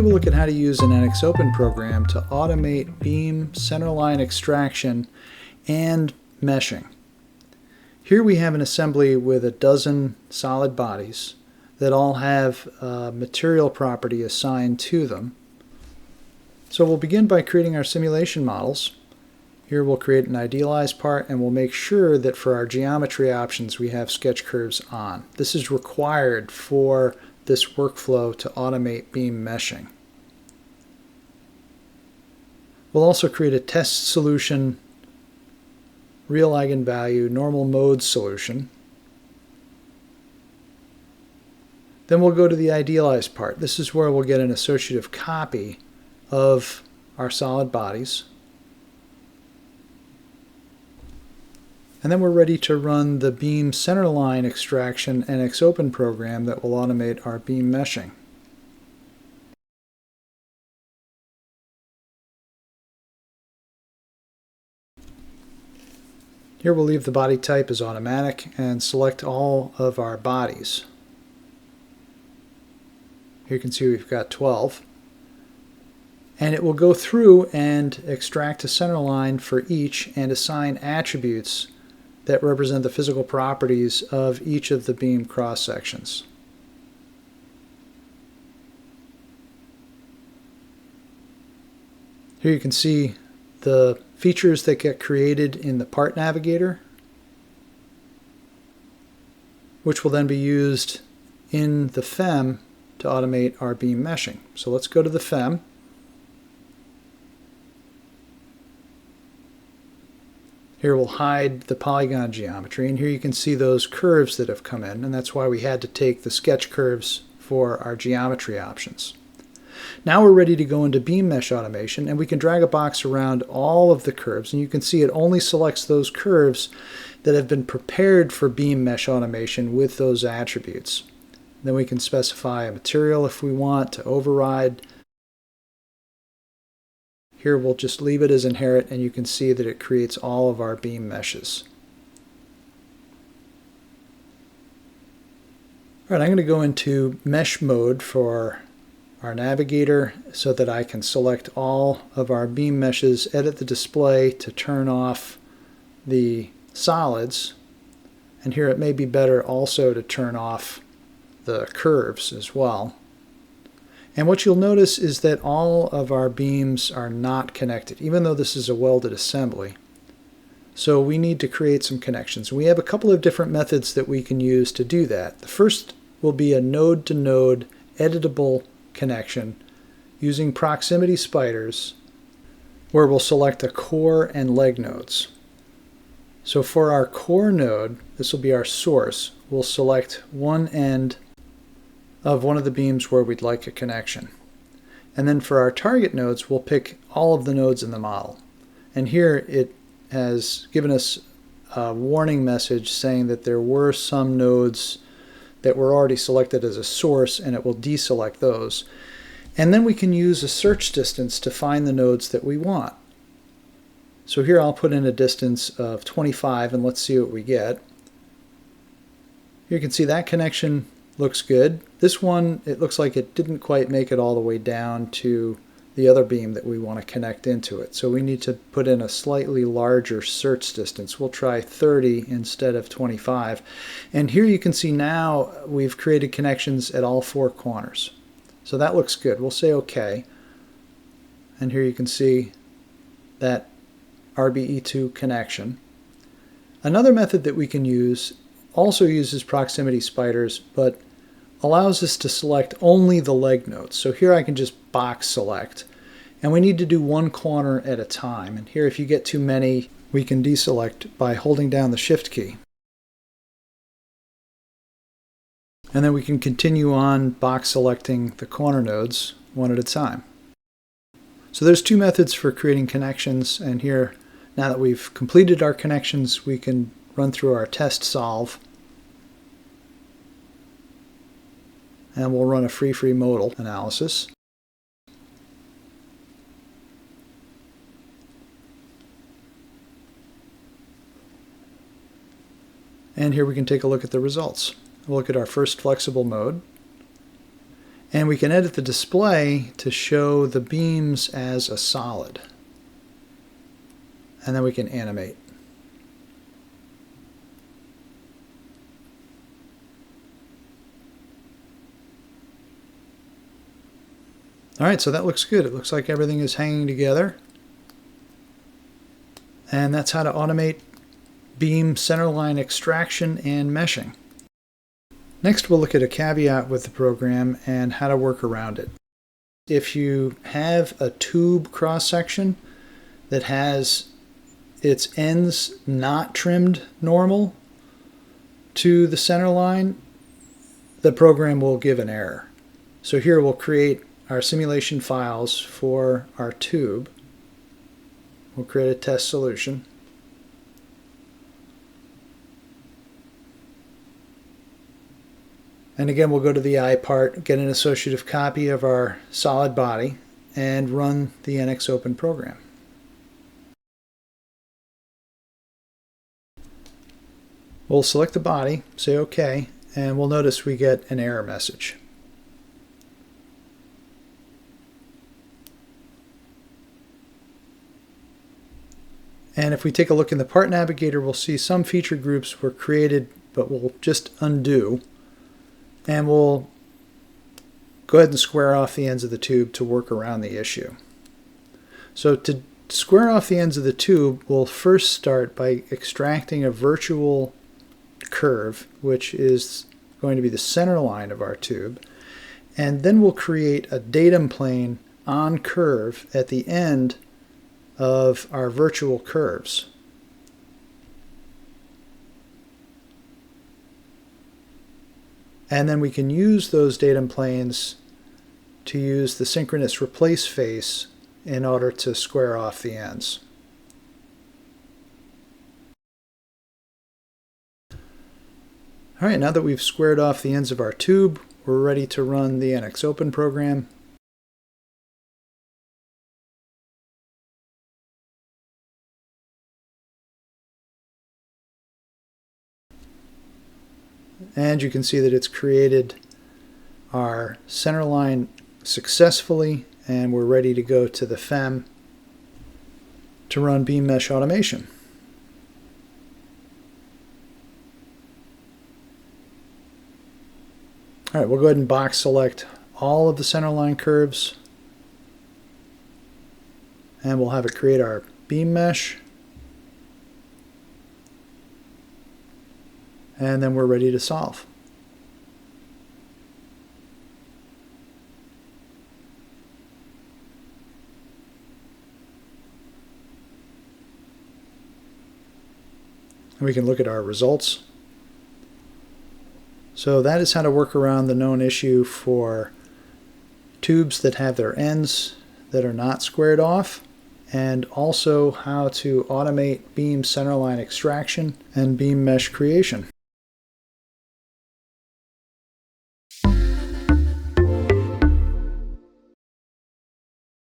we'll look at how to use an NXOpen program to automate beam centerline extraction and meshing. Here we have an assembly with a dozen solid bodies that all have a material property assigned to them. So we'll begin by creating our simulation models. Here we'll create an idealize part, and we'll make sure that for our geometry options we have sketch curves on. This is required for this workflow to automate beam meshing. We'll also create a test solution, real eigenvalue, normal mode solution. Then we'll go to the idealize part. This is where we'll get an associative copy of our solid bodies. And then we're ready to run the beam centerline extraction NXOpen program that will automate our beam meshing. Here we'll leave the body type as automatic and select all of our bodies. Here you can see we've got 12. And it will go through and extract a center line for each and assign attributes that represent the physical properties of each of the beam cross sections. Here you can see the features that get created in the part navigator, which will then be used in the FEM to automate our beam meshing. So let's go to the FEM. Here we'll hide the polygon geometry, and here you can see those curves that have come in, and that's why we had to take the sketch curves for our geometry options. Now we're ready to go into beam mesh automation, and we can drag a box around all of the curves, and you can see it only selects those curves that have been prepared for beam mesh automation with those attributes. Then we can specify a material if we want to override. Here we'll just leave it as inherit, and you can see that it creates all of our beam meshes. All right, I'm going to go into mesh mode for our navigator so that I can select all of our beam meshes, edit the display to turn off the solids, and here it may be better also to turn off the curves as well. And what you'll notice is that all of our beams are not connected, even though this is a welded assembly. So we need to create some connections. We have a couple of different methods that we can use to do that. The first will be a node-to-node editable connection using proximity spiders, where we'll select a core and leg nodes. So for our core node, this will be our source, we'll select one end of one of the beams where we'd like a connection. And then for our target nodes, we'll pick all of the nodes in the model. And here it has given us a warning message saying that there were some nodes that were already selected as a source, and it will deselect those. And then we can use a search distance to find the nodes that we want. So here I'll put in a distance of 25, and let's see what we get. Here you can see that connection looks good. This one, it looks like it didn't quite make it all the way down to the other beam that we want to connect into it. So we need to put in a slightly larger search distance. We'll try 30 instead of 25. And here you can see now we've created connections at all four corners. So that looks good. We'll say OK. And here you can see that RBE2 connection. Another method that we can use also uses proximity spiders, but allows us to select only the leg nodes. So here I can just box select, and we need to do one corner at a time. And here, if you get too many, we can deselect by holding down the shift key. And then we can continue on box selecting the corner nodes one at a time. So there's two methods for creating connections, and here, now that we've completed our connections, we can run through our test solve. And we'll run a free modal analysis. And here we can take a look at the results. We'll look at our first flexible mode. And we can edit the display to show the beams as a solid. And then we can animate. All right, so that looks good. It looks like everything is hanging together. And that's how to automate beam centerline extraction and meshing. Next, we'll look at a caveat with the program and how to work around it. If you have a tube cross-section that has its ends not trimmed normal to the center line, the program will give an error. So here we'll create our simulation files for our tube. We'll create a test solution. And again, we'll go to the I part, get an associative copy of our solid body, and run the NX Open program. We'll select the body, say OK, and we'll notice we get an error message. And if we take a look in the Part Navigator, we'll see some feature groups were created, but we'll just undo. And we'll go ahead and square off the ends of the tube to work around the issue. So to square off the ends of the tube, we'll first start by extracting a virtual curve, which is going to be the center line of our tube. And then we'll create a datum plane on curve at the end of our virtual curves. And then we can use those datum planes to use the synchronous replace face in order to square off the ends. All right, now that we've squared off the ends of our tube, we're ready to run the NX Open program. And you can see that it's created our center line successfully, and we're ready to go to the FEM to run beam mesh automation. All right, we'll go ahead and box select all of the center line curves, and we'll have it create our beam mesh. And then we're ready to solve. And we can look at our results. So that is how to work around the known issue for tubes that have their ends that are not squared off, and also how to automate beam centerline extraction and beam mesh creation.